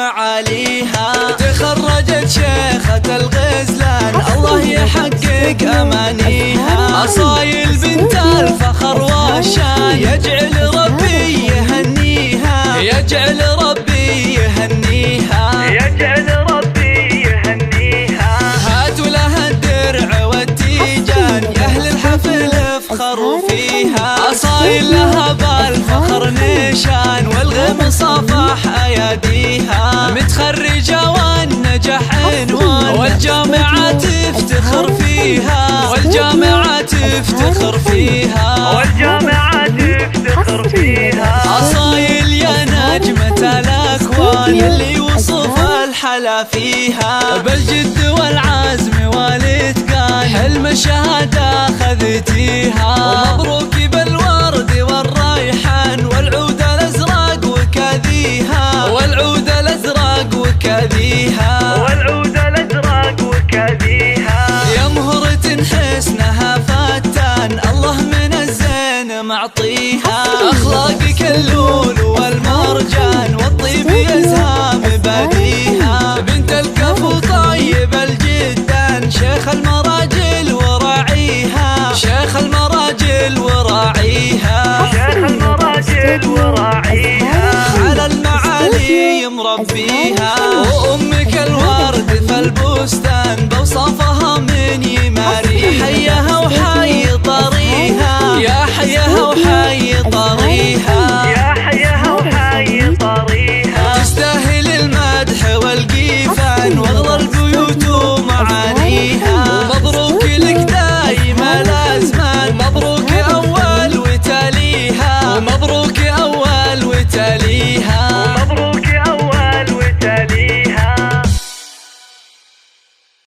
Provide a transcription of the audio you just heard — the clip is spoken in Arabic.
معاليها. تخرجت شيخة الغزلان الله يحقق أمانيها. أصايل بنت الفخر والشان يجعل ربي يهنيها، يجعل ربي يهنيها، يجعل ربي يهنيها. هاتوا لها الدرع والتيجان يا أهل الحفل افخروا فيها. أصايل لها بالفخر نشان والغم صافح أياديها. متخرجة والنجاح عنوان والجامعة تفتخر فيها، والجامعة تفتخر فيها، والجامعة تفتخر فيها. أصايل يا نجمة الأكوان يلي وصف الحلا فيها. بالجد والعزم والإتقان حلم الشهادة خذتيها. ومبروك بالورد والريحان والعود الأزرق وكاذيها، والعود الأزرق وكاذيها، والعود الأزرق وكاذيها. يا مهرة حسنها فتان الله من الزين معطيها. أخلاقك اللول والمرجان والطيب يزهام باديها. بنت الكفو طيب الجدان شيخ المراجل وراعيها، شيخ المراجل وراعيها، شيخ المراجل وراعيها. على المعالي مربيها وأمك الورد في البستان بوصافها من يماريها.